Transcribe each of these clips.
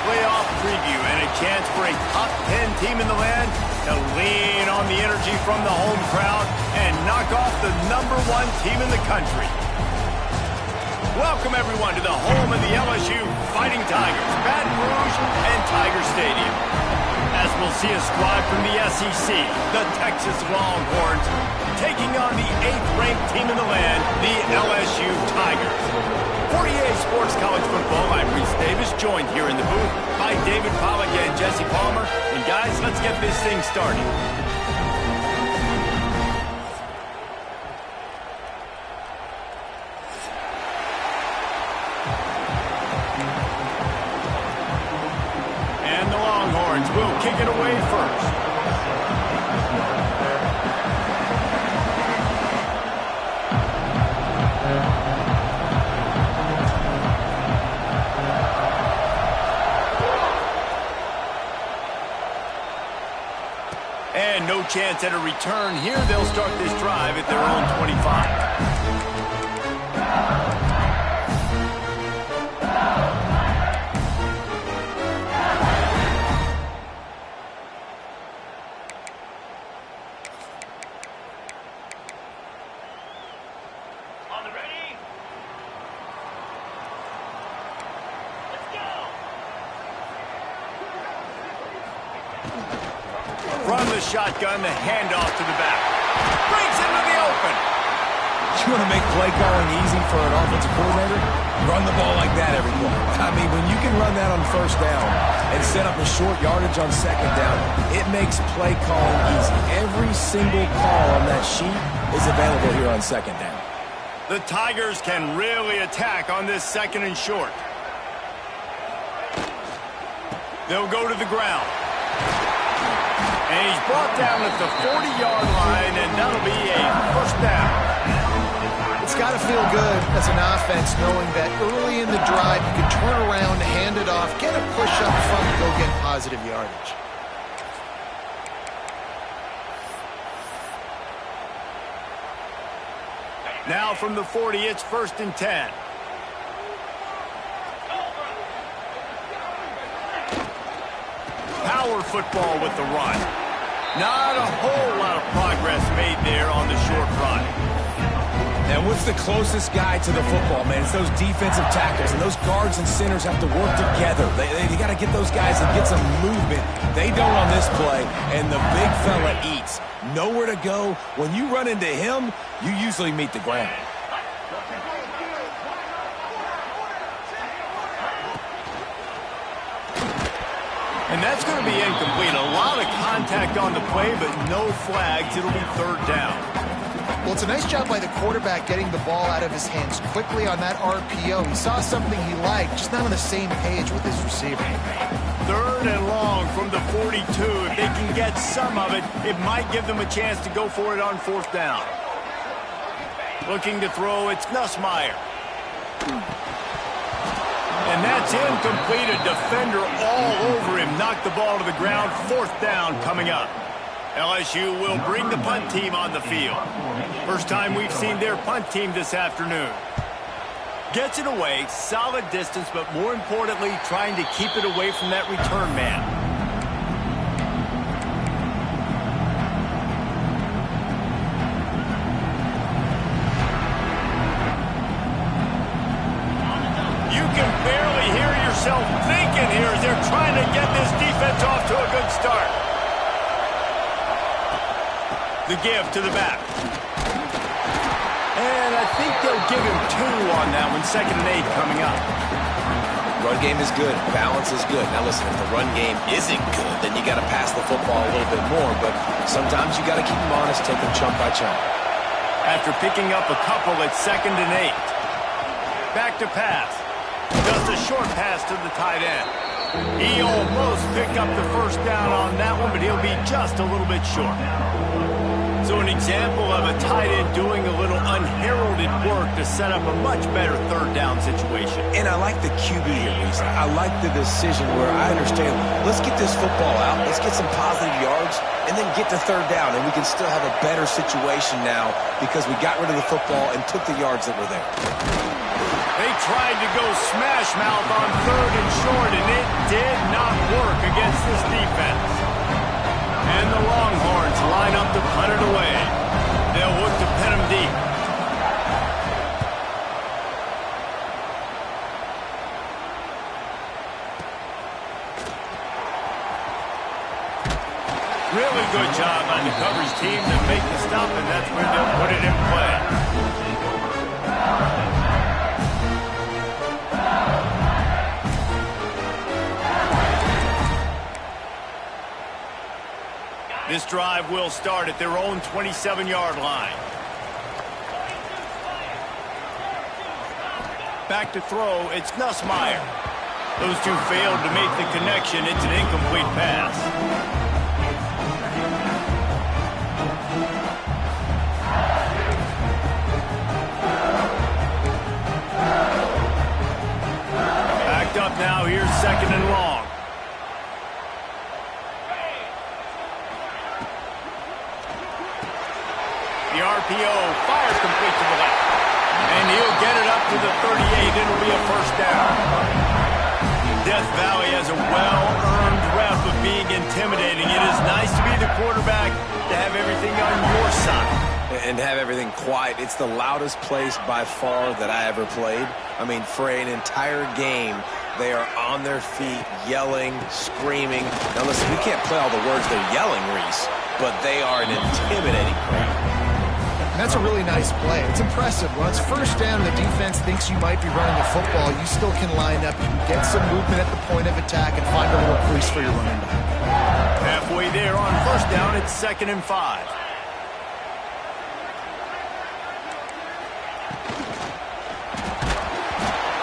playoff preview and a chance for a top 10 team in the land to lean on the energy from the home crowd and knock off the #1 team in the country. Welcome, everyone, to the home of the LSU Fighting Tigers, Baton Rouge and Tiger Stadium. As we'll see a squad from the SEC, the Texas Longhorns, taking on the 8th-ranked team in the land, the LSU Tigers. 48 Sports College Football, I'm Reese Davis, joined here in the booth by David Pollack and Jesse Palmer. And guys, let's get this thing started. And the Longhorns will kick it away first. And no chance at a return here. They'll start this drive at their own 25. On the ready? Let's go! From the shotgun, the handoff to the back. Brings into the open. You want to make play calling easy for an offensive coordinator? Run the ball like that every play. I mean, when you can run that on first down and set up a short yardage on second down, it makes play calling easy. Every single call on that sheet is available here on second down. The Tigers can really attack on this second and short. They'll go to the ground. And he's brought down at the 40-yard line, and that'll be a first down. It's got to feel good as an offense knowing that early in the drive you can turn around, hand it off, get a push up front, and go get positive yardage. Now from the 40, it's 1st and 10. Power football with the run. Not a whole lot of progress made there on the short run. And what's the closest guy to the football, man? It's those defensive tackles, and those guards and centers have to work together. They got to get those guys and get some movement. They don't on this play, and the big fella eats. Nowhere to go. When you run into him, you usually meet the ground. And that's going to be incomplete. A lot of contact on the play, but no flags. It'll be 3rd down. Well, it's a nice job by the quarterback getting the ball out of his hands quickly on that RPO. He saw something he liked, just not on the same page with his receiver. 3rd and long from the 42. If they can get some of it, it might give them a chance to go for it on 4th down. Looking to throw, it's Nussmeier. And that's incomplete. A defender all over him. Knocked the ball to the ground. 4th down coming up. LSU will bring the punt team on the field. First time we've seen their punt team this afternoon. Gets it away, solid distance, but more importantly, trying to keep it away from that return man. You can barely hear yourself thinking here as they're trying to get this defense off to a good start. The give to the back. And I think they'll give him 2 on that one. 2nd and 8 coming up. Run game is good. Balance is good. Now listen, if the run game isn't good, then you got to pass the football a little bit more. But sometimes you got to keep them honest, take them chunk by chunk. After picking up a couple at 2nd and 8. Back to pass. Just a short pass to the tight end. He almost picked up the first down on that one, but he'll be just a little bit short. So an example of a tight end doing a little unheralded work to set up a much better 3rd down situation. And I like the QB here, Reese. I like the decision where I understand, let's get this football out, let's get some positive yards, and then get to 3rd down, and we can still have a better situation now because we got rid of the football and took the yards that were there. They tried to go smash mouth on 3rd and short, and it did not work against this defense. And the Longhorns line up to punt it away. They'll look to pin them deep. Really good job on the coverage team to make the stop, and that's where they'll put it in play. This drive will start at their own 27-yard line. Back to throw, it's Nussmeier. Those two failed to make the connection. It's an incomplete pass. Up now, here's second and long. The RPO fires complete to the left. And he'll get it up to the 38. It'll be a first down. Death Valley has a well-earned rep of being intimidating. It is nice to be the quarterback, to have everything on your side. And have everything quiet. It's the loudest place by far that I ever played. I mean, for an entire game, they are on their feet, yelling, screaming. Now listen, we can't play all the words they're yelling, Reese, but they are an intimidating crowd. And that's a really nice play. It's impressive. When it's first down, the defense thinks you might be running the football. You still can line up. You can get some movement at the point of attack and find a little crease for your running back. Halfway there on first down, it's 2nd and 5.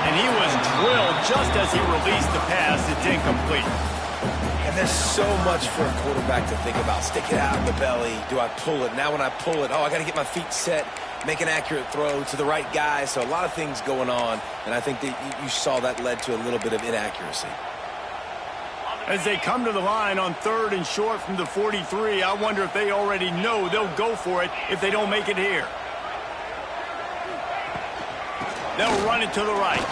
And he was drilled just as he released the pass. It's incomplete. And there's so much for a quarterback to think about. Stick it out in the belly. Do I pull it? Now when I pull it, I got to get my feet set, make an accurate throw to the right guy. So a lot of things going on. And I think that you saw that led to a little bit of inaccuracy. As they come to the line on 3rd and short from the 43, I wonder if they already know they'll go for it if they don't make it here. They'll run it to the right.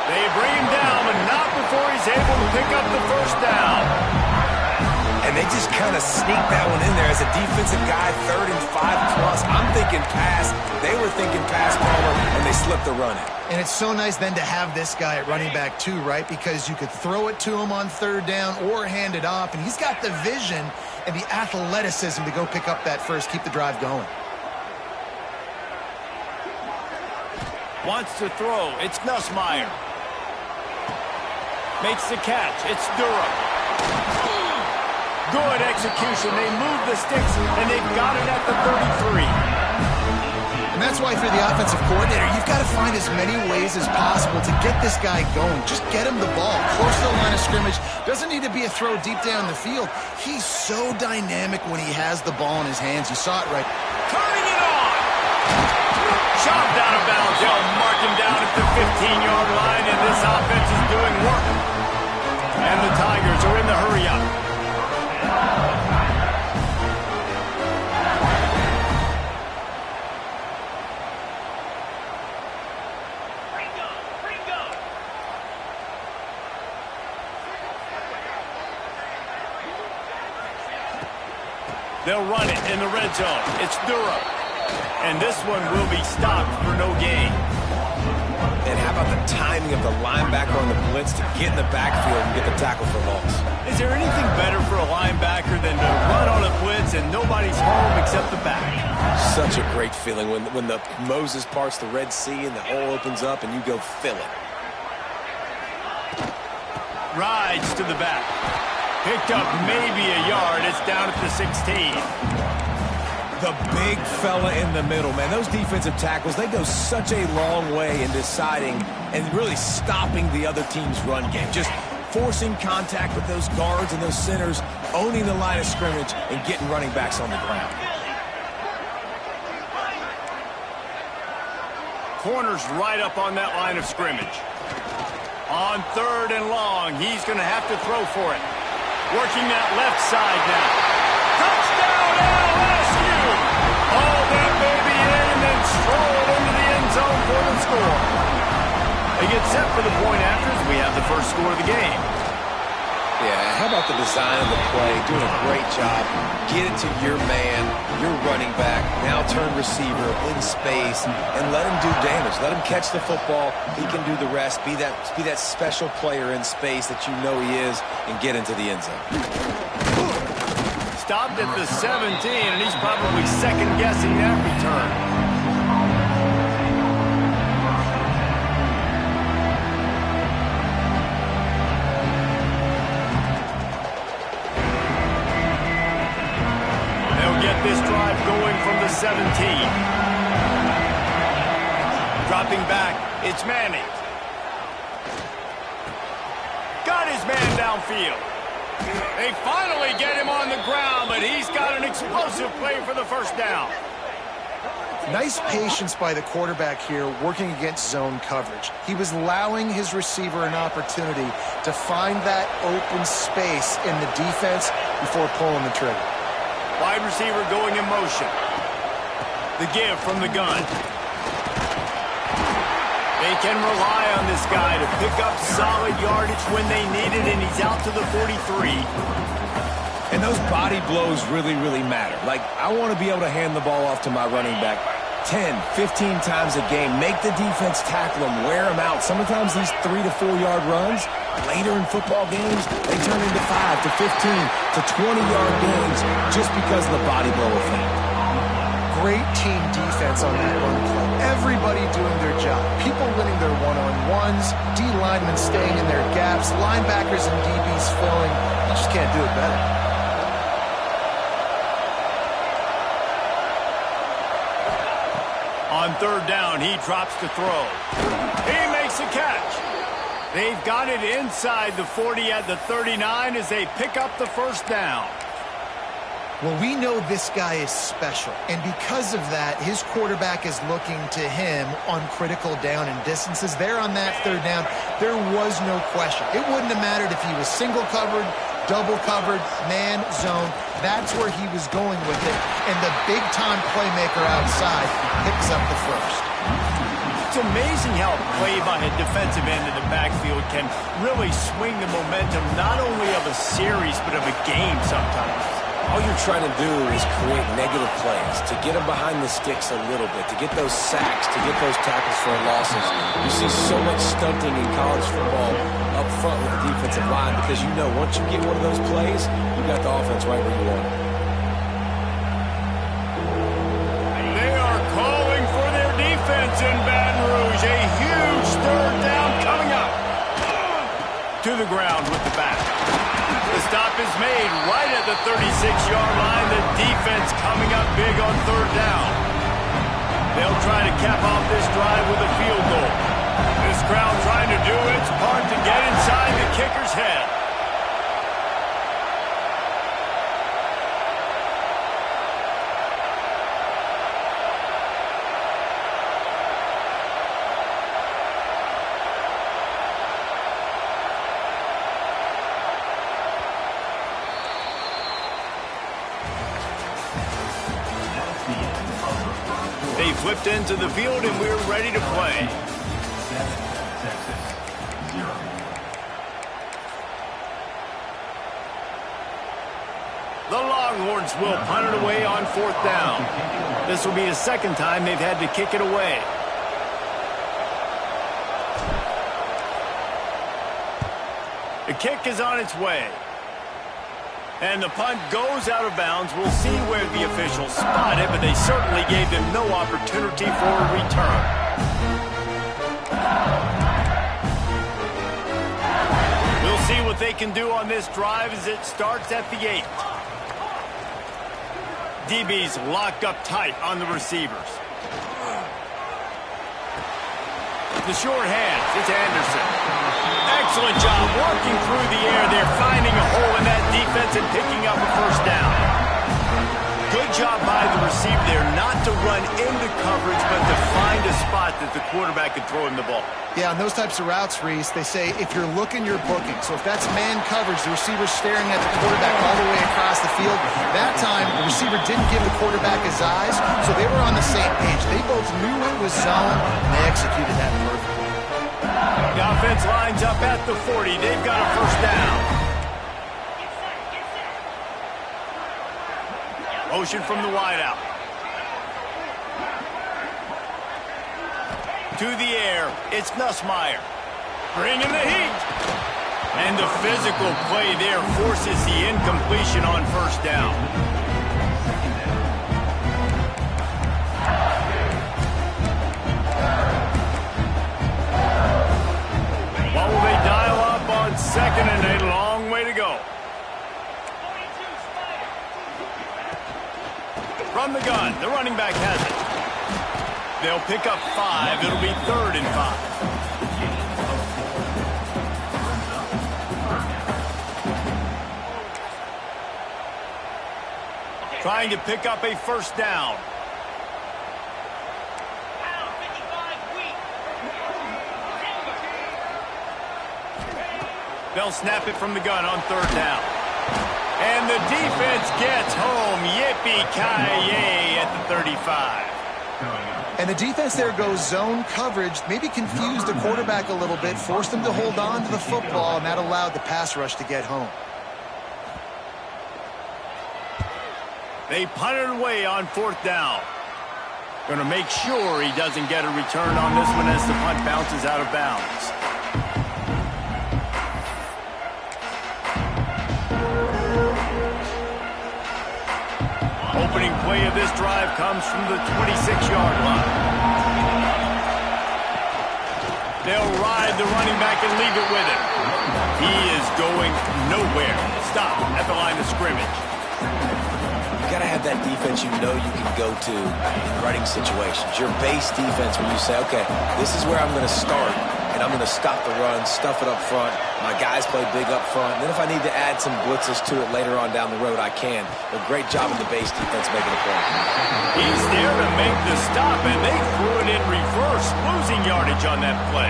They bring him down, but not before he's able to pick up the first down. And they just kind of sneak that one in there as a defensive guy, 3rd and 5 plus. I'm thinking pass. They were thinking pass, Palmer, and they slipped the run in. And it's so nice then to have this guy at running back too, right? Because you could throw it to him on 3rd down or hand it off, and he's got the vision and the athleticism to go pick up that first, keep the drive going. Wants to throw. It's Nussmeier. Makes the catch. It's Durham. Good execution. They move the sticks, and they've got it at the 33. And that's why if you're the offensive coordinator, you've got to find as many ways as possible to get this guy going. Just get him the ball. Close to the line of scrimmage. Doesn't need to be a throw deep down the field. He's so dynamic when he has the ball in his hands. You saw it right. Turning it on. Chopped out of bounds. They'll mark him down at the 15-yard line, and this offense is doing work. And the Tigers are in the hurry-up. They'll run it in the red zone. It's Durham. And this one will be stopped for no gain. And how about the timing of the linebacker on the blitz to get in the backfield and get the tackle for loss? Is there anything better for a linebacker than to run on a blitz and nobody's home except the back? Such a great feeling when the Moses parts the Red Sea and the hole opens up and you go fill it. Rides to the back. Picked up maybe a yard. It's down at the 16. The big fella in the middle, man. Those defensive tackles, they go such a long way in deciding and really stopping the other team's run game. Just forcing contact with those guards and those centers, owning the line of scrimmage, and getting running backs on the ground. Corner's right up on that line of scrimmage. On 3rd and long, he's going to have to throw for it. Working that left side now. Touchdown, LSU! Haul that baby in and then stroll into the end zone for the score. They get set for the point after as we have the first score of the game. Yeah, how about the design of the play? Doing a great job. Get it to your man, your running back, now turn receiver in space, and let him do damage. Let him catch the football. He can do the rest. Be that special player in space that you know he is, and get into the end zone. Stopped at the 17, and he's probably second-guessing that return. This drive going from the 17. Dropping back, it's Manning. Got his man downfield. They finally get him on the ground, but he's got an explosive play for the first down. Nice patience by the quarterback here working against zone coverage. He was allowing his receiver an opportunity to find that open space in the defense before pulling the trigger. Wide receiver going in motion. The give from the gun. They can rely on this guy to pick up solid yardage when they need it, and he's out to the 43. And those body blows really, really matter. Like, I want to be able to hand the ball off to my running back 10, 15 times a game. Make the defense tackle him, wear him out. Sometimes these 3 to 4 yard runs, later in football games, they turn into 5 to 15 to 20-yard games just because of the body blow effect. Great team defense on that run play. Everybody doing their job. People winning their one-on-ones, D linemen staying in their gaps, linebackers and DBs filling. You just can't do it better. On third down, he drops to throw. He makes a catch. They've got it inside the 40 at the 39 as they pick up the first down. Well, we know this guy is special, and because of that, his quarterback is looking to him on critical down and distances. There on that third down, there was no question. It wouldn't have mattered if he was single covered, double covered, man, zone. That's where he was going with it, and the big-time playmaker outside picks up the first. It's amazing how a play by a defensive end in the backfield can really swing the momentum not only of a series but of a game sometimes. All you're trying to do is create negative plays, to get them behind the sticks a little bit, to get those sacks, to get those tackles for losses. You see so much stunting in college football up front with the defensive line because you know once you get one of those plays, you got the offense right where you want it. They are calling for their defense in Baton Rouge. A huge third down coming up. To the ground with the back. The stop is made right at the 36-yard line. The defense coming up big on third down. They'll try to cap off this drive with a field goal. This crowd trying to do its part to get inside the kicker's head. They flipped into the field, and we're ready to play. The Longhorns will punt it away on fourth down. This will be the second time they've had to kick it away. The kick is on its way. And the punt goes out of bounds. We'll see where the officials spot it, but they certainly gave them no opportunity for a return. We'll see what they can do on this drive as it starts at the 8. DB's locked up tight on the receivers. The short hands, it's Anderson. Excellent job working through the air. They're finding a hole in that defense and picking up a first down. Good job by the receiver there not to run into coverage, but to find a spot that the quarterback could throw him the ball. Yeah, on those types of routes, Reese, they say if you're looking, you're booking. So if that's man coverage, the receiver's staring at the quarterback all the way across the field. That time, the receiver didn't give the quarterback his eyes, so they were on the same page. They both knew it was zone, and they executed that perfectly. defense lines up at the 40. They've got a first down. Motion from the wideout. To the air, it's Nussmeier. Bringing the heat. And the physical play there forces the incompletion on first down. What will they dial up on second and a long way to go? From the gun, the running back has it. They'll pick up 5. It'll be 3rd and 5. Trying to pick up a first down. They'll snap it from the gun on 3rd down. And the defense gets home. Yippee-ki-yay at the 35. And the defense there goes zone coverage, maybe confused the quarterback a little bit, forced him to hold on to the football, and that allowed the pass rush to get home. They punt it away on 4th down. Going to make sure he doesn't get a return on this one as the punt bounces out of bounds. Opening play of this drive comes from the 26-yard line. They'll ride the running back and leave it with him. He is going nowhere. Stop at the line of scrimmage. You got to have that defense you know you can go to in running situations. Your base defense when you say, okay, this is where I'm going to start, and I'm going to stop the run, stuff it up front. My guys play big up front. And then if I need to add some blitzes to it later on down the road, I can. A great job in the base defense making a play. He's there to make the stop, and they threw it in reverse, losing yardage on that play.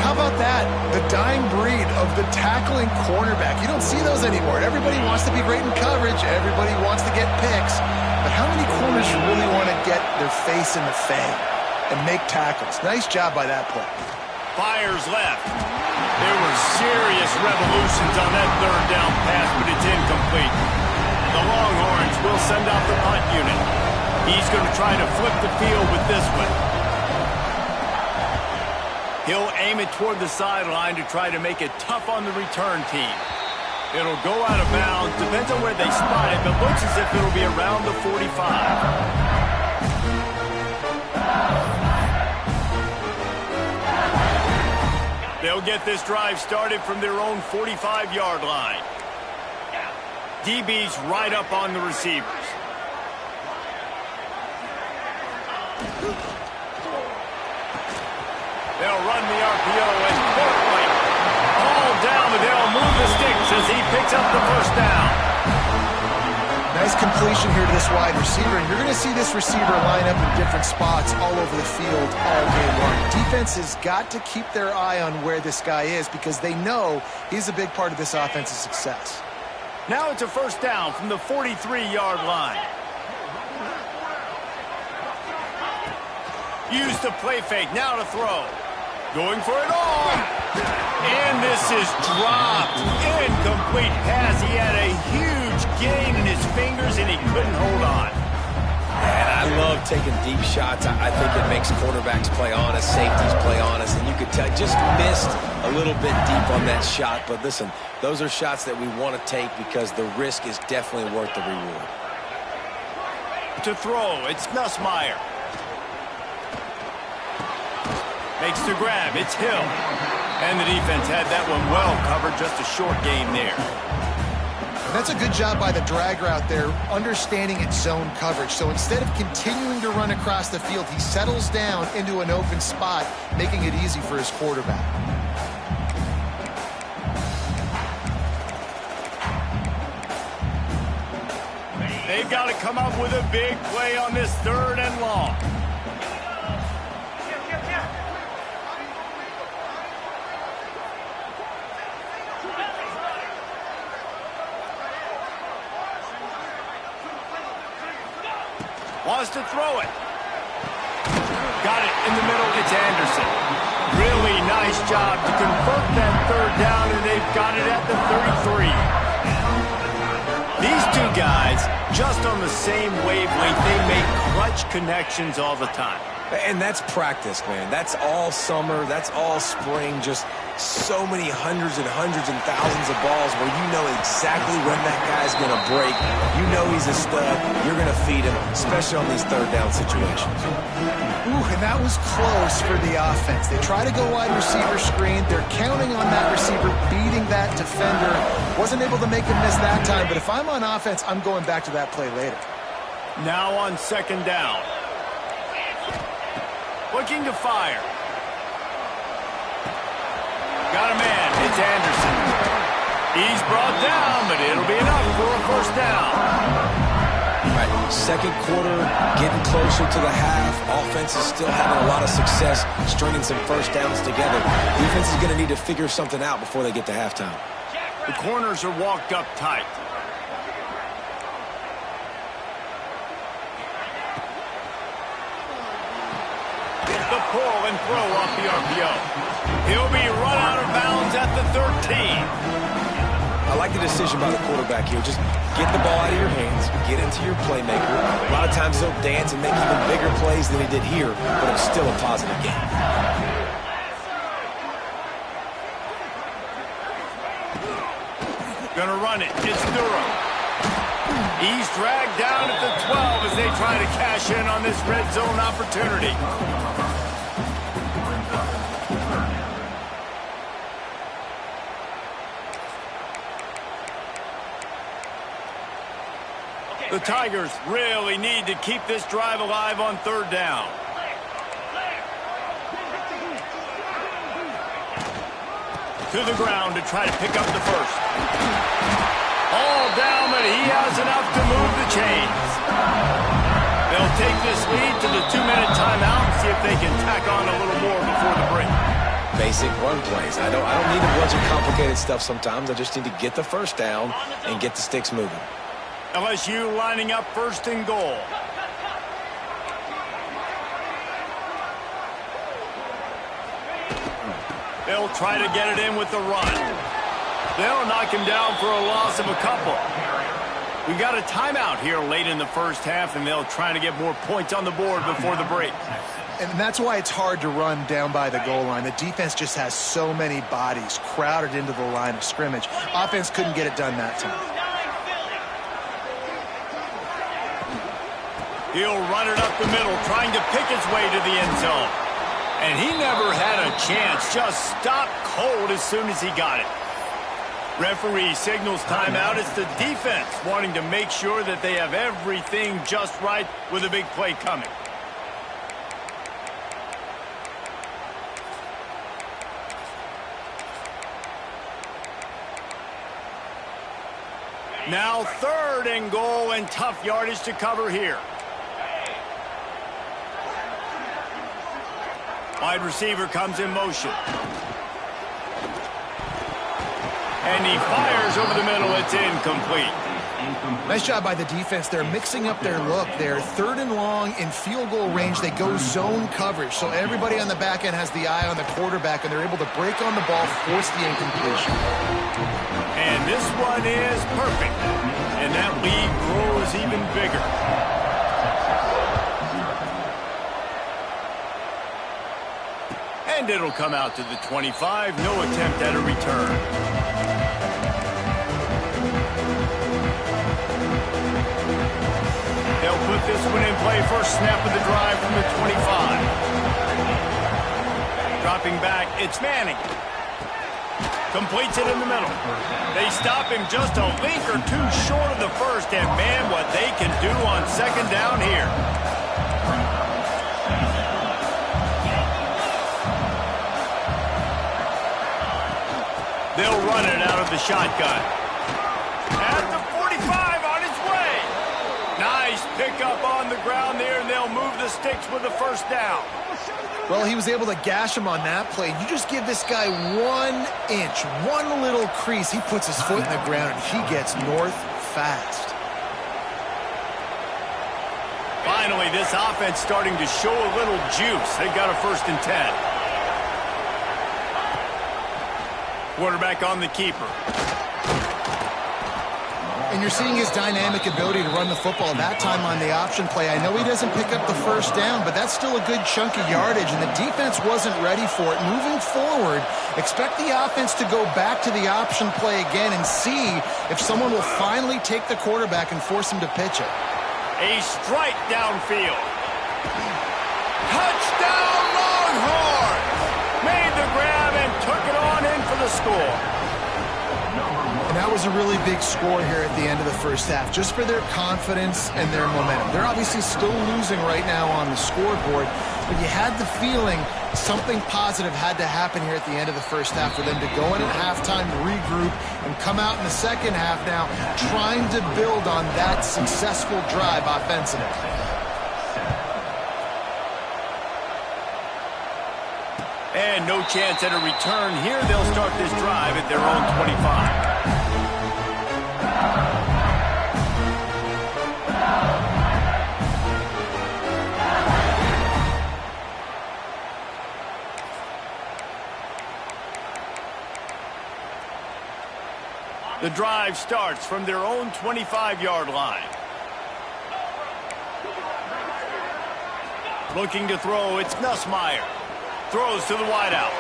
How about that? The dying breed of the tackling cornerback. You don't see those anymore. Everybody wants to be great in coverage. Everybody wants to get picks. But how many corners really want to get their face in the fang and make tackles? Nice job by that play. Fires left. There were serious revolutions on that 3rd down pass, but it's incomplete. The Longhorns will send out the punt unit. He's going to try to flip the field with this one. He'll aim it toward the sideline to try to make it tough on the return team. It'll go out of bounds. Depends on where they spot it, but looks as if it'll be around the 45. They'll get this drive started from their own 45-yard line. DB's right up on the receivers. They'll run the RPO and Portland all down, but they'll move the sticks as he picks up the first down. Nice completion here to this wide receiver, and you're going to see this receiver line up in different spots all over the field all game long. Defense has got to keep their eye on where this guy is because they know he's a big part of this offense's success. Now it's a first down from the 43-yard line. Use the play fake, now to throw. Going for it all. And this is dropped. Incomplete pass. He had a huge gain in his fingers, and he couldn't hold on. And I love taking deep shots. I think it makes quarterbacks play honest, safeties play honest, and you could tell just missed a little bit deep on that shot. But listen, those are shots that we want to take because the risk is definitely worth the reward. To throw, it's Nussmeier. Makes the grab, it's Hill. And the defense had that one well covered, just a short gain there. And that's a good job by the drag route there, understanding its zone coverage. So instead of continuing to run across the field, he settles down into an open spot, making it easy for his quarterback. They've got to come up with a big play on this 3rd and long. Wants to throw it. Got it in the middle. It's Anderson. Really nice nice job to convert that third down, and they've got it at the 33. These two guys, just on the same wavelength, they make clutch connections all the time. And that's practice, man. That's all summer. That's all spring. Just so many hundreds and thousands of balls where you know exactly when that guy's going to break. You know he's a stud. You're going to feed him, especially on these third down situations. Ooh, and that was close for the offense. They try to go wide receiver screen. They're counting on that receiver beating that defender. Wasn't able to make him miss that time, but if I'm on offense, I'm going back to that play later. Now on second down. Looking to fire. Got a man. It's Anderson. He's brought down, but it'll be enough for a first down. All right, second quarter, getting closer to the half. Offense is still having a lot of success stringing some first downs together. Defense is going to need to figure something out before they get to halftime. The corners are walked up tight. The pull and throw off the RPO. He'll be run out of bounds at the 13. I like the decision by the quarterback here. Just get the ball out of your hands, get into your playmaker. A lot of times he'll dance and make even bigger plays than he did here, but it's still a positive game. Gonna run it. It's Durham. He's dragged down at the 12 as they try to cash in on this red zone opportunity. The Tigers really need to keep this drive alive on third down. To the ground to try to pick up the first. All down, but he has enough to move the chains. They'll take this lead to the 2-minute timeout and see if they can tack on a little more before the break. Basic run plays. I don't need a bunch of complicated stuff sometimes. I just need to get the first down and get the sticks moving. LSU lining up first and goal. They'll try to get it in with the run. They'll knock him down for a loss of a couple. We got a timeout here late in the first half, and they'll try to get more points on the board before the break. And that's why it's hard to run down by the goal line. The defense just has so many bodies crowded into the line of scrimmage. Offense couldn't get it done that time. He'll run it up the middle, trying to pick his way to the end zone. And he never had a chance, just stopped cold as soon as he got it. Referee signals timeout. It's the defense wanting to make sure that they have everything just right with a big play coming. Now third and goal, and tough yardage to cover here. Wide receiver comes in motion. And he fires over the middle. It's incomplete. Nice job by the defense. They're mixing up their look. They're third and long in field goal range. They go zone coverage. So everybody on the back end has the eye on the quarterback, and they're able to break on the ball, force the incompletion. And this one is perfect. And that lead grows even bigger. And it'll come out to the 25. No attempt at a return. They'll put this one in play. First snap of the drive from the 25. Dropping back, it's Manning. Completes it in the middle. They stop him just a link or two short of the first, and man, what they can do on second down here. They'll run it out of the shotgun. At the 45, on its way. Nice pickup on the ground there, and they'll move the sticks with the first down. Well, he was able to gash him on that play. You just give this guy 1 inch, one little crease. He puts his foot in the ground, and he gets north fast. Finally, this offense starting to show a little juice. They've got a 1st and 10. Quarterback on the keeper. And you're seeing his dynamic ability to run the football, that time on the option play. I know he doesn't pick up the first down, but that's still a good chunk of yardage, and the defense wasn't ready for it. Moving forward, expect the offense to go back to the option play again and see if someone will finally take the quarterback and force him to pitch it. A strike downfield. Touchdown Longhorns! Made the grab and took it on in for the score. And that was a really big score here at the end of the first half, just for their confidence and their momentum. They're obviously still losing right now on the scoreboard, but you had the feeling something positive had to happen here at the end of the first half for them to go in at halftime, regroup, and come out in the second half now trying to build on that successful drive offensively. And no chance at a return here. They'll start this drive at their own 25. The drive starts from their own 25-yard line. Looking to throw, it's Nussmeier. Throws to the wideout.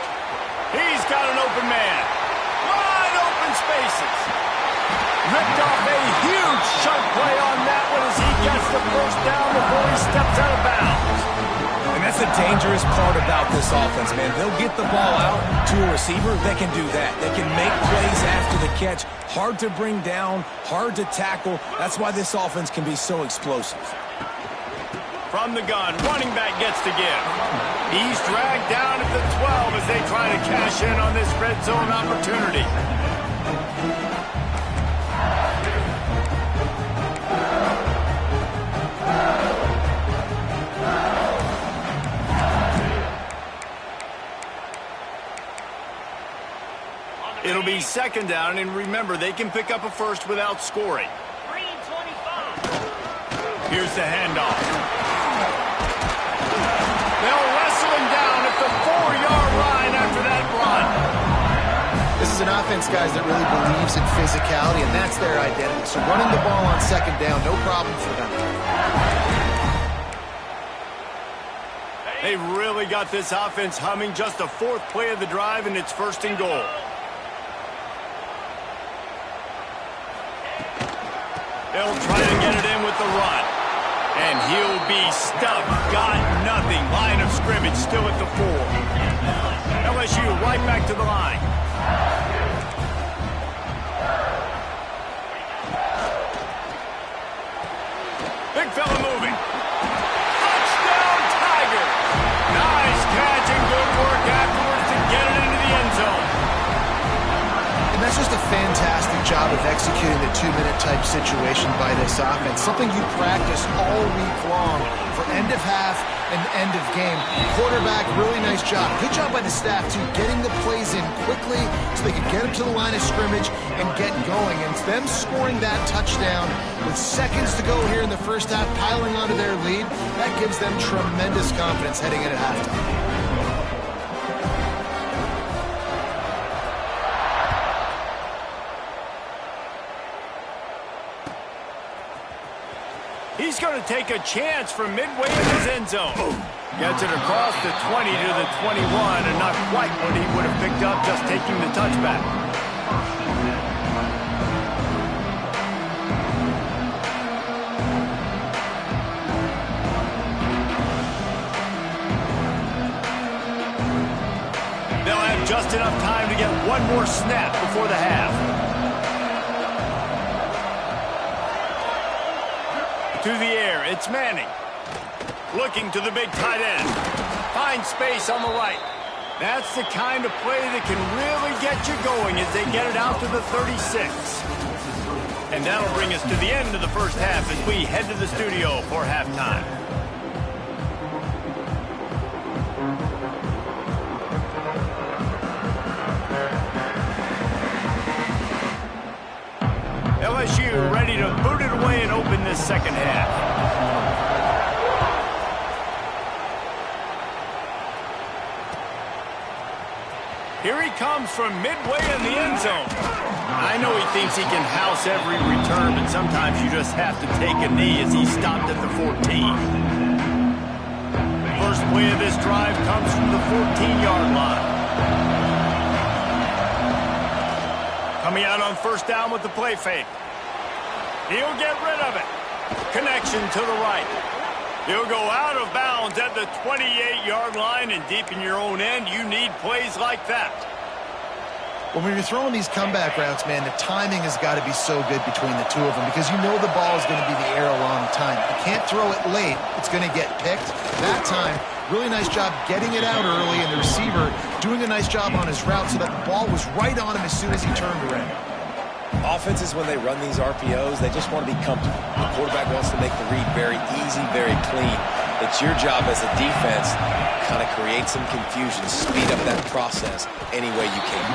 He's got an open man. Wide open spaces. Ripped off a huge chunk play on that one as he gets the first down before he steps out of bounds. And that's the dangerous part about this offense, man. They'll get the ball out to a receiver. They can do that. They can make plays after the catch. Hard to bring down, hard to tackle. That's why this offense can be so explosive. From the gun, running back gets to give. He's dragged down at the 12 as they try to cash in on this red zone opportunity. It'll be second down, and remember, they can pick up a first without scoring. Here's the handoff. They'll wrestle him down at the 4-yard line after that run. This is an offense, guys, that really believes in physicality, and that's their identity. So running the ball on second down, no problem for them. They really got this offense humming. Just the fourth play of the drive, and it's first and goal. They'll try to get it in with the run. And he'll be stuck. Got nothing. Line of scrimmage still at the 4. LSU right back to the line. Big fella moving. Touchdown Tiger. Nice catch and good work afterwards to get it into the end zone. And that's just a fantastic job of executing the 2-minute type situation by this offense. Something you practice all week long for end of half and end of game. Quarterback, really nice job. Good job by the staff, too, getting the plays in quickly so they could get them to the line of scrimmage and get going. And them scoring that touchdown with seconds to go here in the first half, piling onto their lead, that gives them tremendous confidence heading in at halftime. He's going to take a chance from midway in his end zone. Gets it across the 20 to the 21, and not quite what he would have picked up just taking the touchback. They'll have just enough time to get one more snap before the half. To the air, it's Manning. Looking to the big tight end. Finds space on the right. That's the kind of play that can really get you going as they get it out to the 36. And that'll bring us to the end of the first half as we head to the studio for halftime. LSU ready to boot it away and open this second half. Here he comes from midway in the end zone. I know he thinks he can house every return, but sometimes you just have to take a knee as he stopped at the 14. First play of this drive comes from the 14-yard line. Coming out on first down with the play fake. He'll get rid of it. Connection to the right. He'll go out of bounds at the 28-yard line, and deep in your own end, you need plays like that. When you're throwing these comeback routes, man, the timing has got to be so good between the two of them because you know the ball is going to be the air a long time. You can't throw it late. It's going to get picked. That time, really nice job getting it out early, and the receiver doing a nice job on his route so that the ball was right on him as soon as he turned around. Offenses, when they run these RPOs, they just want to be comfortable. The quarterback wants to make the read very easy, very clean. It's your job as a defense to kind of create some confusion, speed up that process any way you can.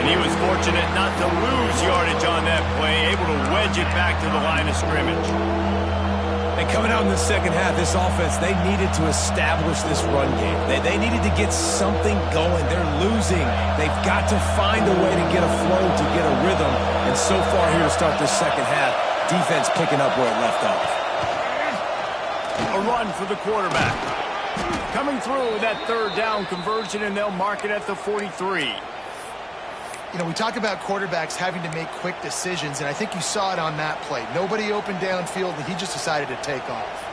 And he was fortunate not to lose yardage on that play, able to wedge it back to the line of scrimmage. And coming out in the second half, this offense, they needed to establish this run game. They needed to get something going. They're losing. They've got to find a way to get a flow, to get a rhythm. And so far here to start this second half, defense picking up where it left off. A run for the quarterback. Coming through that third down conversion, and they'll mark it at the 43. You know, we talk about quarterbacks having to make quick decisions, and I think you saw it on that play. Nobody open downfield, and he just decided to take off.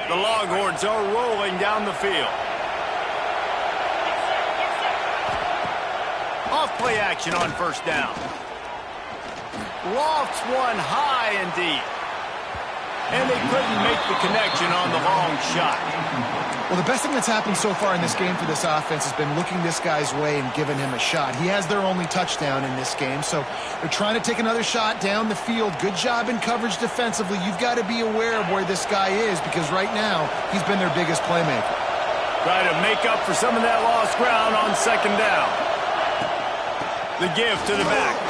The Longhorns are rolling down the field. Off play action on first down. Lofts one high and deep. And they couldn't make the connection on the long shot. Well, the best thing that's happened so far in this game for this offense has been looking this guy's way and giving him a shot. He has their only touchdown in this game, so they're trying to take another shot down the field. Good job in coverage defensively. You've got to be aware of where this guy is because right now he's been their biggest playmaker. Try to make up for some of that lost ground on second down. The give to the back.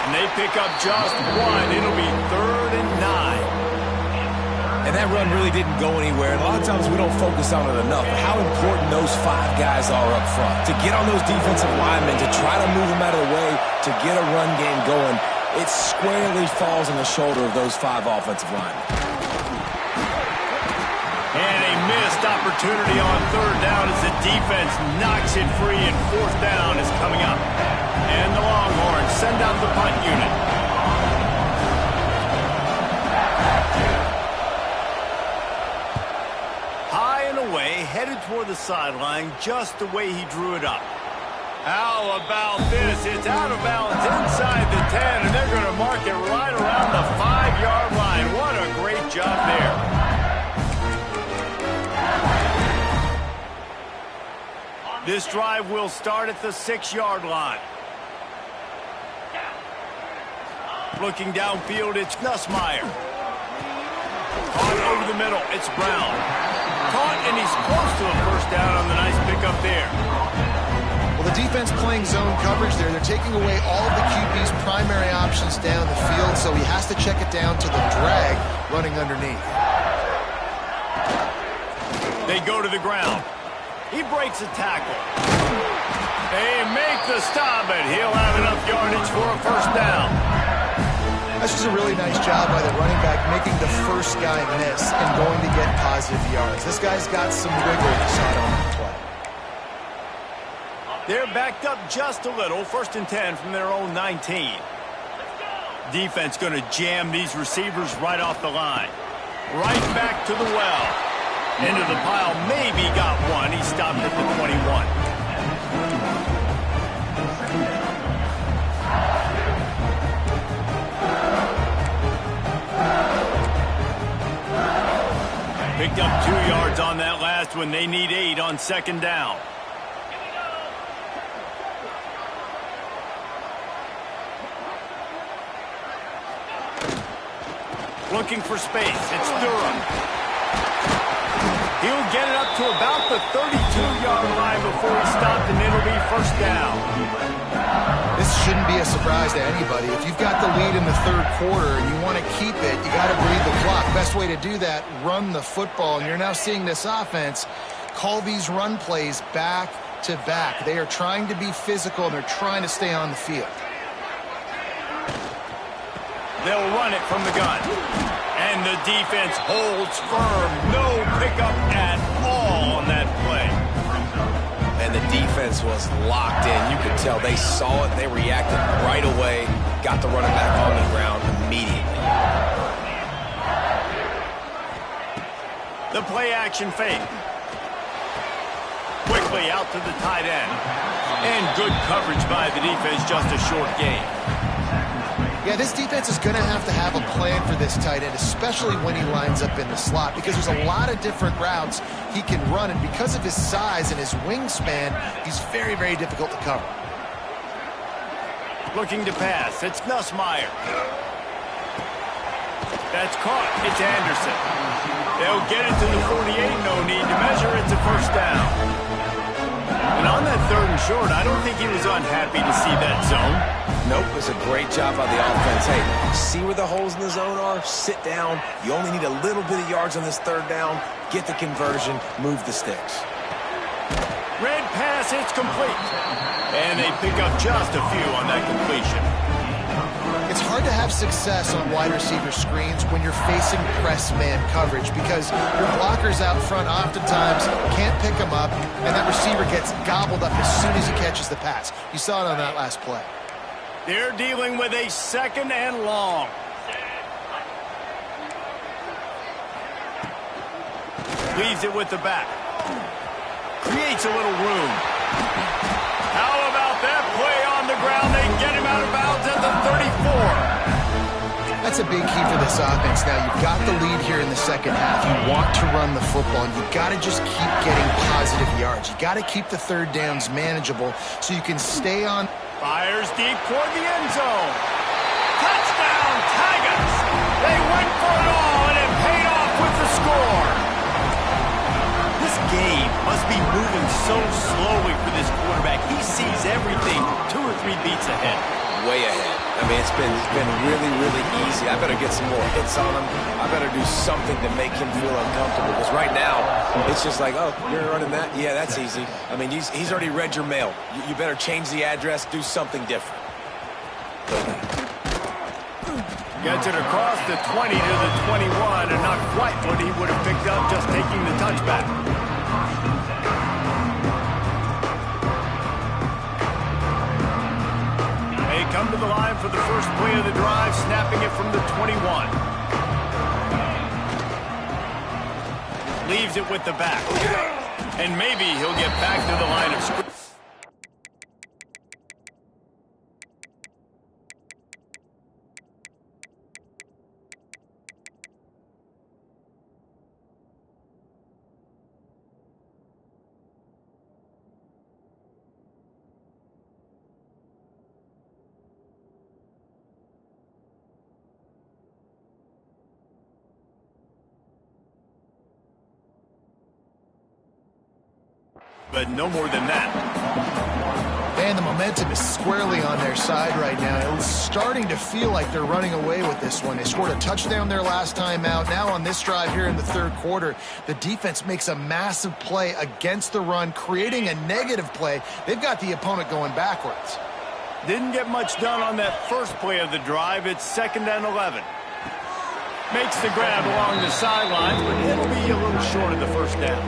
And they pick up just one. It'll be 3rd and 9. And that run really didn't go anywhere. And a lot of times we don't focus on it enough. How important those 5 guys are up front. To get on those defensive linemen, to try to move them out of the way, to get a run game going, it squarely falls on the shoulder of those 5 offensive linemen. And a missed opportunity on third down as the defense knocks it free, and fourth down is coming up. And the Longhorns send out the punt unit. High and away, headed toward the sideline just the way he drew it up. How about this? It's out of bounds inside the 10, and they're going to mark it right around the 5-yard line. What a great job there. This drive will start at the 6-yard line. Looking downfield, it's Nussmeier. Caught over the middle, it's Brown. Caught, and he's close to a first down on the nice pickup there. Well, the defense playing zone coverage there. They're taking away all of the QB's primary options down the field, so he has to check it down to the drag running underneath. They go to the ground. He breaks a tackle. They make the stop, but he'll have enough yardage for a first down. That's just a really nice job by the running back making the first guy miss and going to get positive yards. This guy's got some wiggle you saw it on that play. They're backed up just a little. 1st and 10 from their own 19. Defense going to jam these receivers right off the line. Right back to the well. Into the pile, maybe got one. He stopped at the 21. Picked up 2 yards on that last one. They need 8 on second down. Looking for space. It's Durham. He'll get it up to about the 32-yard line before he stopped, and it'll be first down. This shouldn't be a surprise to anybody. If you've got the lead in the third quarter and you want to keep it, you got to bleed the clock. Best way to do that, run the football. And you're now seeing this offense call these run plays back to back. They are trying to be physical, and they're trying to stay on the field. They'll run it from the gun. And the defense holds firm. No pickup at all on that play. And the defense was locked in. You could tell they saw it. They reacted right away. Got the running back on the ground immediately. The play action fake. Quickly out to the tight end. And good coverage by the defense, just a short gain. Yeah, this defense is going to have a plan for this tight end, especially when he lines up in the slot, because there's a lot of different routes he can run, and because of his size and his wingspan, he's very, very difficult to cover. Looking to pass. It's Nussmeier. That's caught. It's Anderson. They'll get it to the 48. No need to measure. It's a first down. And on that third and short, I don't think he was unhappy to see that zone. Nope, it was a great job by the offense. Hey, see where the holes in the zone are? Sit down. You only need a little bit of yards on this third down. Get the conversion. Move the sticks. Red pass, it's complete. And they pick up just a few on that completion. It's hard to have success on wide receiver screens when you're facing press man coverage because your blockers out front oftentimes can't pick them up, and that receiver gets gobbled up as soon as he catches the pass. You saw it on that last play. They're dealing with a second and long. Leaves it with the back. Creates a little room. How about that play on the ground? They get him out of bounds at the 34. That's a big key for this offense. Now, you've got the lead here in the second half. You want to run the football, and you've got to just keep getting positive yards. You've got to keep the third downs manageable so you can stay on. Fires deep toward the end zone. Touchdown, Tigers! They went for it all, and it paid off with the score. This game must be moving so slowly for this quarterback. He sees everything 2 or 3 beats ahead. Way ahead. I mean, it's been really, really easy. I better get some more hits on him. I better do something to make him feel uncomfortable. Because right now, it's just like, oh, you're running that? Yeah, that's easy. I mean, he's already read your mail. You better change the address, do something different. Gets it across the 20 to the 21, and not quite what he would have picked up just taking the touchback. They come to the line for the first play of the drive, snapping it from the 21. Leaves it with the back. And maybe he'll get back to the line of scrimmage. But no more than that. And the momentum is squarely on their side right now. It's starting to feel like they're running away with this one. They scored a touchdown their last time out. Now on this drive here in the third quarter, the defense makes a massive play against the run, creating a negative play. They've got the opponent going backwards. Didn't get much done on that first play of the drive. It's 2nd and 11. Makes the grab along the sidelines, but it'll be a little short of the first down.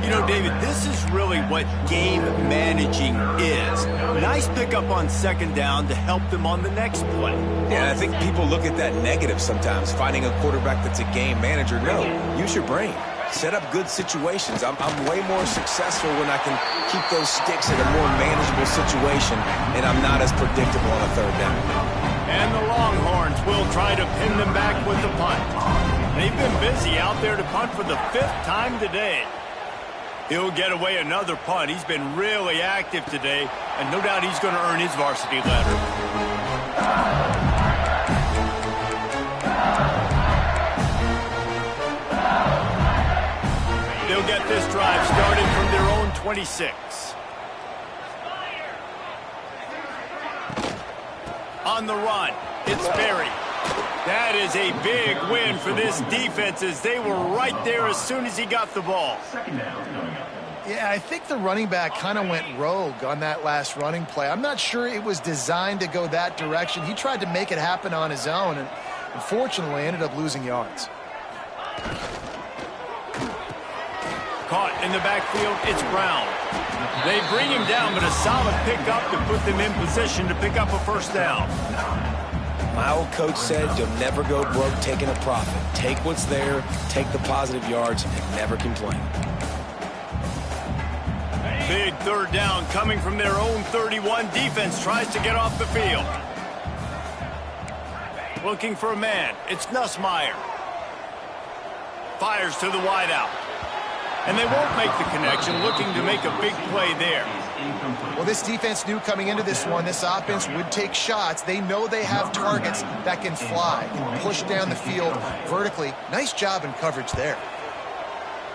You know, David, this is really what game managing is. Nice pickup on 2nd down to help them on the next play. Yeah, I think people look at that negative sometimes, finding a quarterback that's a game manager. No, use your brain. Set up good situations. I'm way more successful when I can keep those sticks in a more manageable situation, and I'm not as predictable on a 3rd down. And the Longhorns will try to pin them back with the punt. They've been busy out there to punt for the 5th time today. He'll get away another punt. He's been really active today, and no doubt he's going to earn his varsity letter. They'll get this drive started from their own 26. on the run. It's Berry. That is a big win for this defense as they were right there as soon as he got the ball. Yeah, I think the running back kind of went rogue on that last running play. I'm not sure it was designed to go that direction. He tried to make it happen on his own and unfortunately ended up losing yards. Caught in the backfield, it's Brown. They bring him down, but a solid pickup to put them in position to pick up a first down. My old coach said you'll never go broke taking a profit. Take what's there, take the positive yards, and never complain. Big third down coming from their own 31. Defense tries to get off the field. Looking for a man. It's Nussmeier. Fires to the wideout. And they won't make the connection, looking to make a big play there. Well, this defense knew coming into this one, this offense would take shots. They know they have targets that can fly, can push down the field vertically. Nice job in coverage there.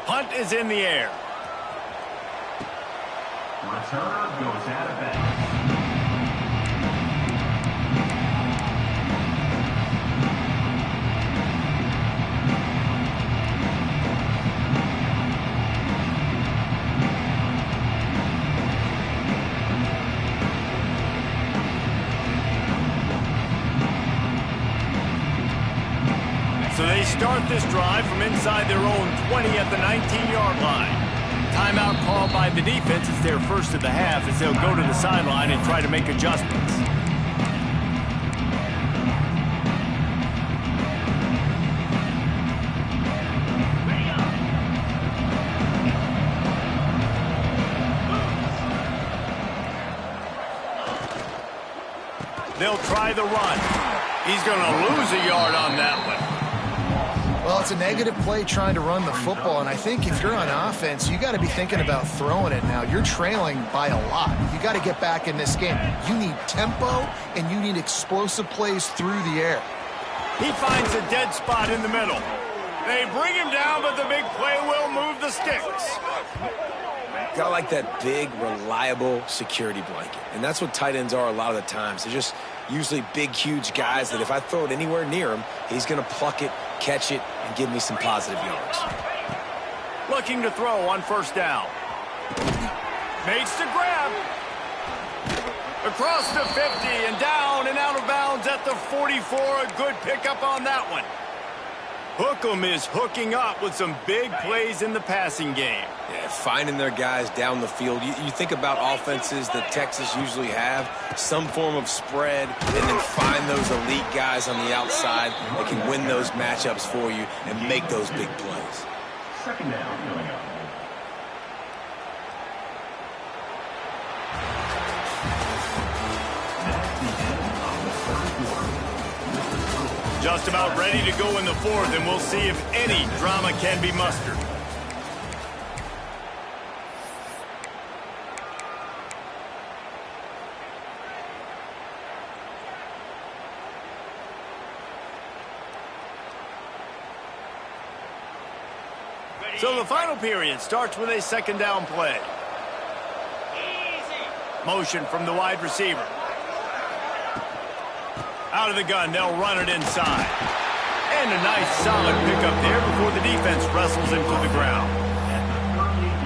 Punt is in the air. Returner goes out of bounds. So they start this drive from inside their own 20 at the 19-yard line. Timeout called by the defense is their first of the half as they'll go to the sideline and try to make adjustments. They'll try the run. He's going to lose a yard on that one. Well, it's a negative play trying to run the football, and I think if you're on offense, you got to be thinking about throwing it now. You're trailing by a lot. You got to get back in this game. You need tempo, and you need explosive plays through the air. He finds a dead spot in the middle. They bring him down, but the big play will move the sticks. Got like that big, reliable security blanket. And that's what tight ends are a lot of the times. They're just usually big, huge guys that if I throw it anywhere near him, he's going to pluck it, catch it, and give me some positive yards. Looking to throw on first down. Makes the grab. Across the 50 and down and out of bounds at the 44. A good pickup on that one. Hookem is hooking up with some big plays in the passing game. Yeah, finding their guys down the field. You think about offenses that Texas usually have, some form of spread, and then find those elite guys on the outside that can win those matchups for you and make those big plays. Second down coming up. Just about ready to go in the fourth, and we'll see if any drama can be mustered. So the final period starts with a second down play. Motion from the wide receiver. Out of the gun, they'll run it inside. And a nice solid pickup there before the defense wrestles him to the ground.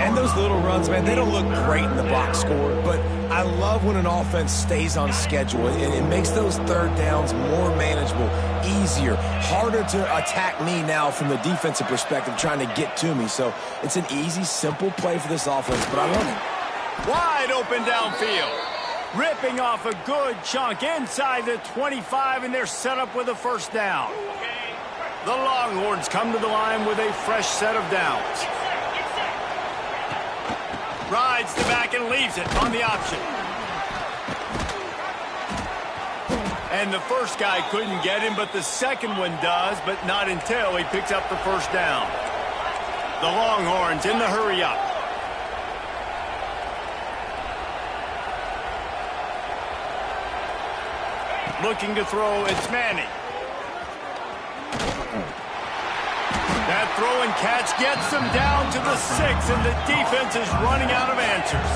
And those little runs, man, they don't look great in the box score, but I love when an offense stays on schedule. It makes those third downs more manageable, easier, harder to attack me now from the defensive perspective trying to get to me. So it's an easy, simple play for this offense, but I love it. Wide open downfield. Ripping off a good chunk inside the 25, and they're set up with a first down. The Longhorns come to the line with a fresh set of downs. Rides the back and leaves it on the option. And the first guy couldn't get him, but the second one does, but not until he picks up the first down. The Longhorns in the hurry up. Looking to throw, it's Manning. That throw and catch gets them down to the 6, and the defense is running out of answers.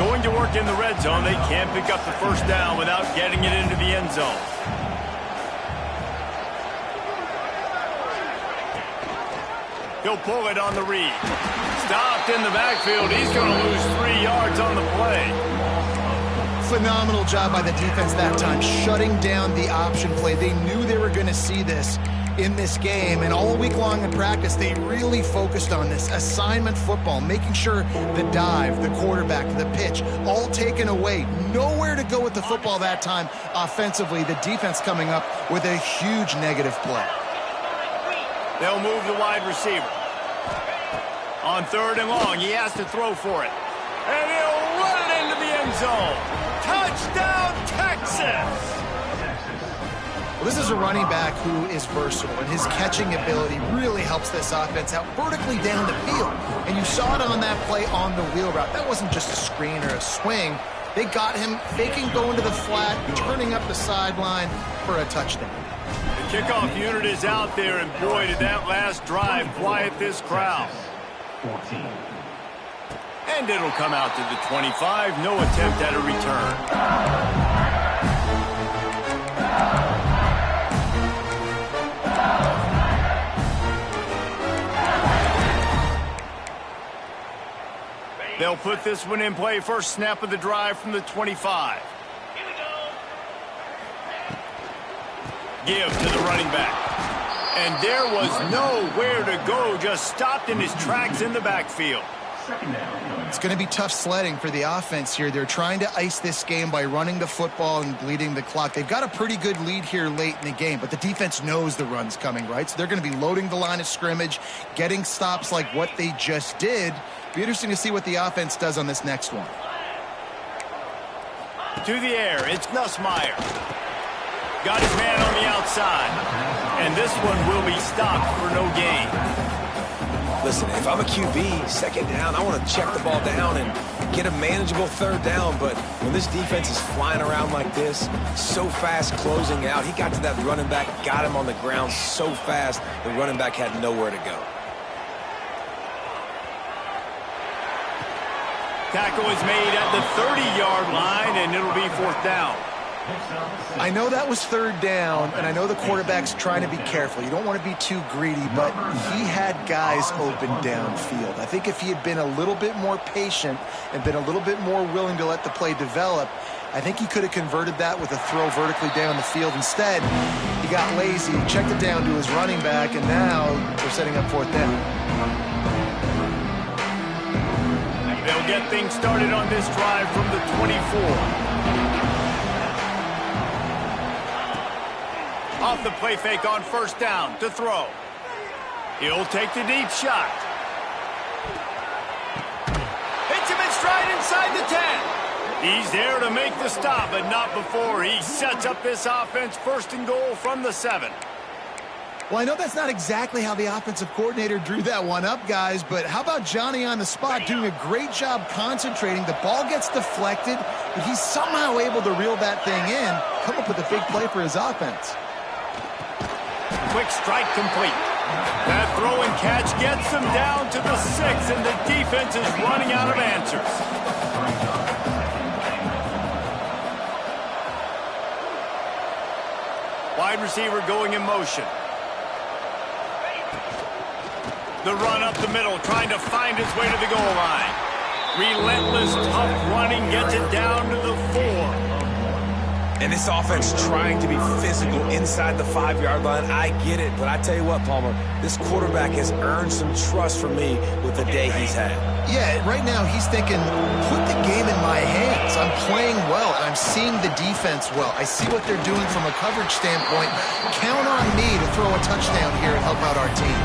Going to work in the red zone. They can't pick up the first down without getting it into the end zone. He'll pull it on the read. Stopped in the backfield. He's going to lose 3 yards on the play. Phenomenal job by the defense that time, shutting down the option play. They knew they were going to see this in this game, and all week long in practice, they really focused on this assignment football, making sure the dive, the quarterback, the pitch, all taken away. Nowhere to go with the football that time offensively. The defense coming up with a huge negative play. They'll move the wide receiver. On 3rd and long, he has to throw for it. And he'll run it into the end zone. Touchdown, Texas! Well, this is a running back who is versatile, and his catching ability really helps this offense out vertically down the field. And you saw it on that play on the wheel route. That wasn't just a screen or a swing. They got him faking going to the flat, turning up the sideline for a touchdown. The kickoff unit is out there, and boy, did that last drive quiet this crowd. 14. And it'll come out to the 25. No attempt at a return. They'll put this one in play. First snap of the drive from the 25. Give to the running back. And there was nowhere to go. Just stopped in his tracks in the backfield. It's going to be tough sledding for the offense here. They're trying to ice this game by running the football and bleeding the clock. They've got a pretty good lead here late in the game, but the defense knows the run's coming, right? So they're going to be loading the line of scrimmage, getting stops like what they just did. Be interesting to see what the offense does on this next one. To the air, it's Nussmeier. Got his man on the outside. And this one will be stopped for no gain. Listen, if I'm a QB, 2nd down, I want to check the ball down and get a manageable 3rd down. But when this defense is flying around like this, so fast closing out, he got to that running back, got him on the ground so fast, the running back had nowhere to go. Tackle is made at the 30-yard line, and it'll be 4th down. I know that was 3rd down, and I know the quarterback's trying to be careful. You don't want to be too greedy, but he had guys open downfield. I think if he had been a little bit more patient and been a little bit more willing to let the play develop, I think he could have converted that with a throw vertically down the field. Instead, he got lazy, checked it down to his running back, and now they're setting up 4th down. They'll get things started on this drive from the 24. Off the play fake on 1st down to throw. He'll take the deep shot. Hits him in stride inside the 10. He's there to make the stop, but not before he sets up this offense 1st and goal from the 7. Well, I know that's not exactly how the offensive coordinator drew that one up, guys, but how about Johnny on the spot doing a great job concentrating? The ball gets deflected, but he's somehow able to reel that thing in, come up with a big play for his offense. Quick strike complete. That throw and catch gets them down to the 6, and the defense is running out of answers. Wide receiver going in motion. The run up the middle, trying to find his way to the goal line. Relentless, tough running, gets it down to the 4. And this offense trying to be physical inside the 5-yard line. I get it, but I tell you what, Palmer, this quarterback has earned some trust from me with the day he's had. Yeah, right now he's thinking, put the game in my hands. I'm playing well, and I'm seeing the defense well. I see what they're doing from a coverage standpoint. Count on me to throw a touchdown here and help out our team.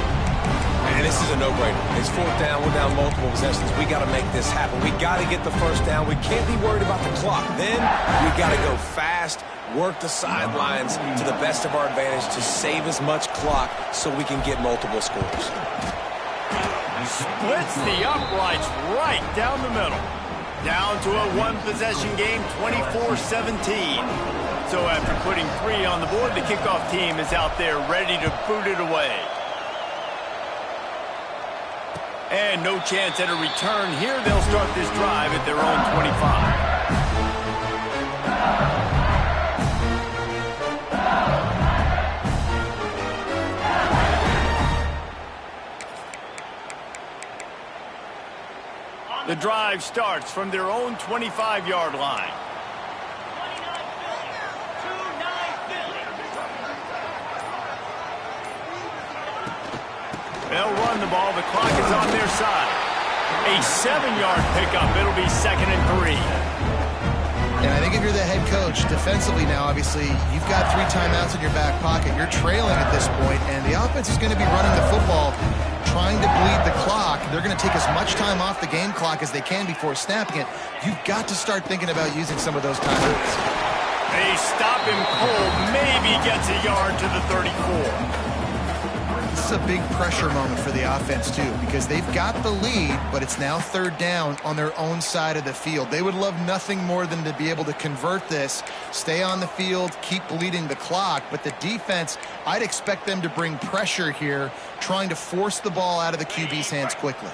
And this is a no-brainer. It's 4th down. We're down multiple possessions. We got to make this happen. We got to get the 1st down. We can't be worried about the clock. Then we got to go fast, work the sidelines to the best of our advantage to save as much clock so we can get multiple scores. Splits the uprights right down the middle. Down to a 1-possession game, 24-17. So after putting 3 on the board, the kickoff team is out there ready to boot it away. And no chance at a return here. They'll start this drive at their own 25. The drive starts from their own 25-yard line. They'll run the ball. The clock is on their side. A 7-yard pickup. It'll be 2nd and 3. And I think if you're the head coach, defensively now, obviously, you've got 3 timeouts in your back pocket. You're trailing at this point, and the offense is going to be running the football, trying to bleed the clock. They're going to take as much time off the game clock as they can before snapping it. You've got to start thinking about using some of those timeouts. They stop him cold. Maybe gets a yard to the 34. This is a big pressure moment for the offense, too, because they've got the lead, but it's now 3rd down on their own side of the field. They would love nothing more than to be able to convert this, stay on the field, keep bleeding the clock. But the defense, I'd expect them to bring pressure here, trying to force the ball out of the QB's hands quickly.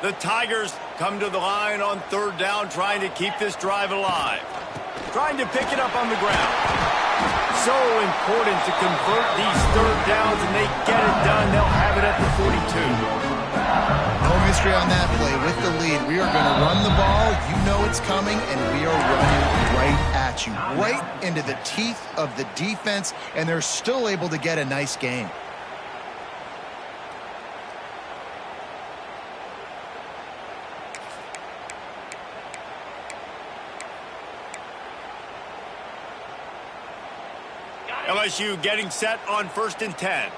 The Tigers come to the line on 3rd down, trying to keep this drive alive. Trying to pick it up on the ground. So important to convert these 3rd downs, and they get it done. They'll have it at the 42. No mystery on that play. With the lead, we are going to run the ball. You know it's coming, and we are running right at you, right into the teeth of the defense, and they're still able to get a nice gain. LSU getting set on 1st and 10.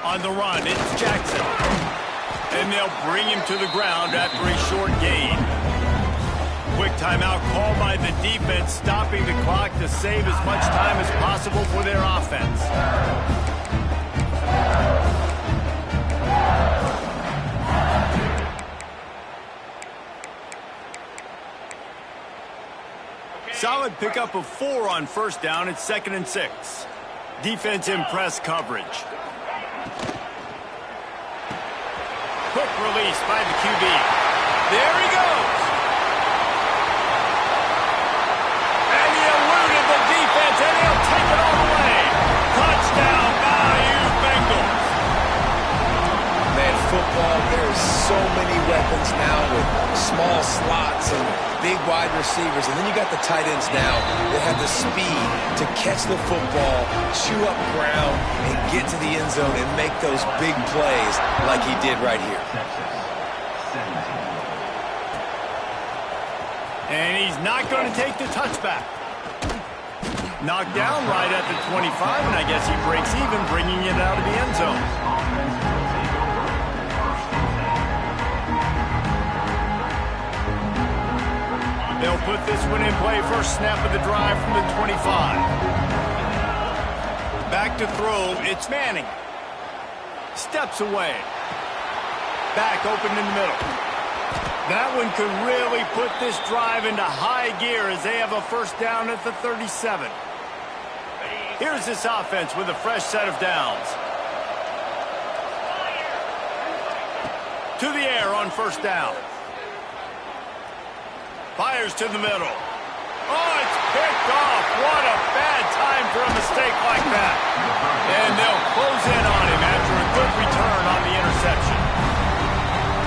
On the run, it's Jackson. And they'll bring him to the ground after a short gain. Quick timeout called by the defense, stopping the clock to save as much time as possible for their offense. Solid pickup of 4 on 1st down. It's 2nd and 6. Defense in press coverage. Quick release by the QB. There he goes. And he eluded the defense, and he'll take it all the way. Touchdown, Bayou Bengals. Man, football, there's so many weapons now with small slots and big wide receivers, and then you got the tight ends now that have the speed to catch the football, chew up ground, and get to the end zone and make those big plays like he did right here. And he's not going to take the touchback. Knocked down right at the 25, and I guess he breaks even, bringing it out of the end zone. They'll put this one in play. First snap of the drive from the 25. Back to throw. It's Manning. Steps away. Back open in the middle. That one could really put this drive into high gear as they have a 1st down at the 37. Here's this offense with a fresh set of downs. To the air on 1st down. Fires to the middle. Oh, it's picked off. What a bad time for a mistake like that. And they'll close in on him after a good return on the interception.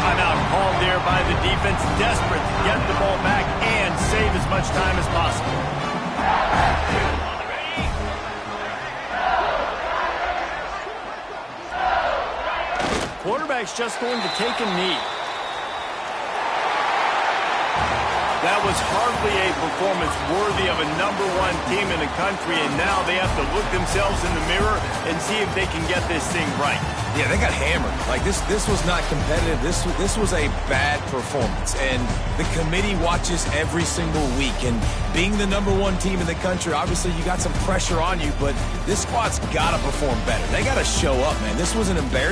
Timeout called there by the defense, desperate to get the ball back and save as much time as possible. Quarterback's just going to take a knee. That was hardly a performance worthy of a #1 team in the country, and now they have to look themselves in the mirror and see if they can get this thing right. Yeah, they got hammered. Like, this was not competitive. This was a bad performance, and the committee watches every single week. And being the #1 team in the country, obviously you got some pressure on you, but this squad's got to perform better. They got to show up, man. This was an embarrassment.